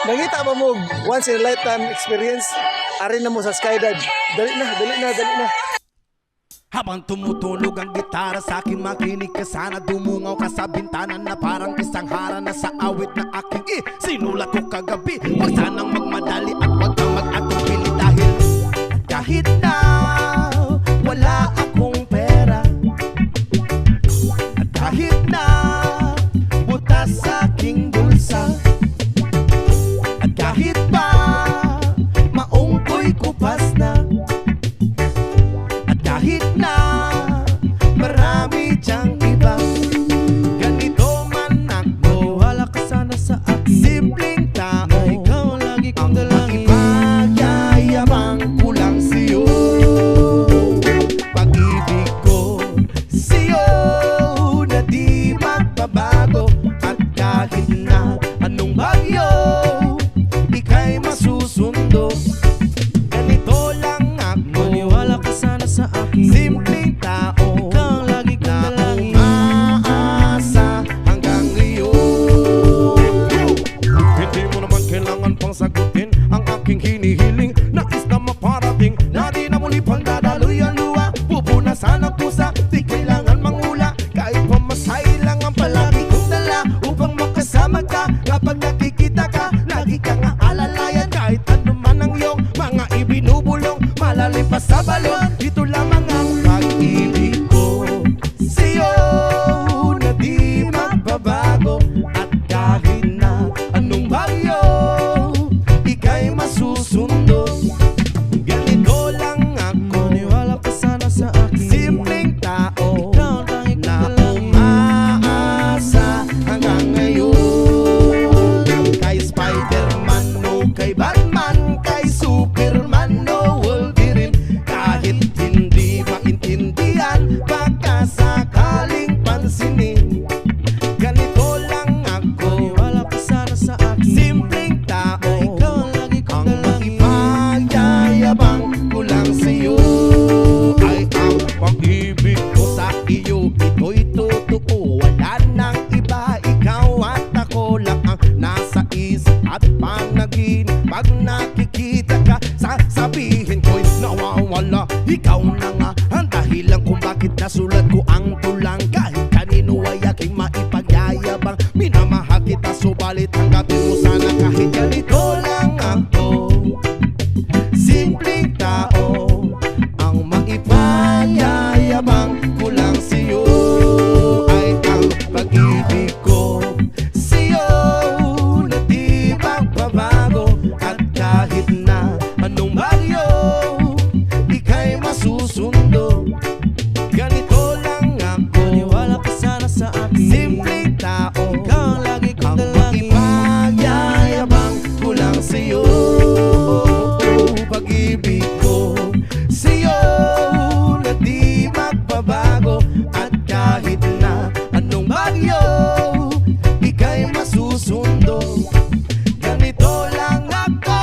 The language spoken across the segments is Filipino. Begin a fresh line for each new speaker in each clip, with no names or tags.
Nangita ba mo once in a lifetime experience? Ari na mo sa skydive. Dali na.
Habang tumutunog ang gitara sa akin, makinig ka sana. Dumungaw ka sa bintana na parang isang harana sa awit na aking sinulat ko kagabi. Huwag sanang magmadali at huwag kang mag-atupili dahil kahit na wala akong pera, at kahit na butas sa aking bulsa, at kahit pa maong ko'y kupas na, kahit na marami diyang iba, ganito man ako, wala ka sana sa akin. Simpleng tao, ikaw ang lagi kong dalangin. Ipagyayabang ko lang sa'yo, pag-ibig ko sa'yo na di magbabago. At kahit na anong bagyo, ika'y masusundo. Ganito lang ako, maniwala ka sana sa akin. Simpleng tao, ikaw ang lagi kong dalangin. Umaasa hanggang ngayon. Hindi mo naman kailangan pang sagutin ang aking hinihiling. Nais na maparating na di na muli pang dadaloy ang luha. Pupunasan ang pusa, di kailangan mangula. Kahit pamasahe lang ang palagi kong dala upang makasama ka. Kapag nakikita ka, lagi kang aalalayan. Kahit ano man ang iyong mga ibinubulong, malalim pa sa balon, ito lamang ang pag-ibig ko sa'yo na di magbabago. At kahit na anong bagyo, ika'y masusundo. Ganito lang ako, maniwala ka sana sa akin. Simpleng tao, ikaw ang tanging na umaasa hanggang ngayon. Kay Spider-Man o kay Batman, kay Superman o Wolverine, kahit hindi maintindihan, baka sakaling pansinin. Ganito lang ako, maniwala ka sana sa akin. Simpleng tao, ikaw ang lagi kong dalangin. Ipagyayabang ko lang sa'yo ay ang pag-ibig ko sa iyo. Ito'y totoo, wala nang iba. Ikaw at ako lang ang nasa isip at panaginip. Pag nakikita ka, sasabihin ko'y nawawala. Ikaw na nga ang dahilan kung bakit nasulat ko ang tulang. Kahit kanino ay aking maipagyayabang, minamahal kita, subalit tanggapin mo sana kahit ganito lang ako. Simpleng tao, ang maipagyayabang ko lang sa'yo ay ang pag-ibig ko sa'yo na di magbabago. At kahit na anong bagyo, ika'y masusundo. Ganito lang ako, maniwala ka sana sa akin. Simpleng tao, ikaw ang lagi kong dalangin. Ipagyayabang ko lang sa'yo, pag-ibig ko sa'yo na di magbabago. At kahit na anong bagyo, ika'y masusundo. Ganito lang ako,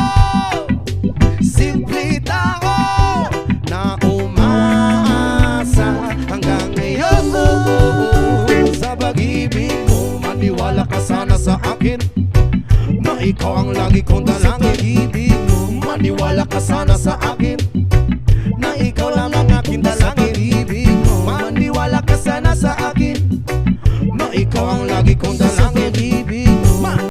simple tao na umaasa hanggang ngayon. Sa pag-ibig mo, maniwala ka sana sa akin, na ikaw ang lagi kong dalangin. Sa pag-ibig mo, maniwala ka sana sa akin, na ikaw lang ang aking dalangin. Sa pag-ibig mo, maniwala ka sana sa akin, na ikaw ang lagi kong dalangin.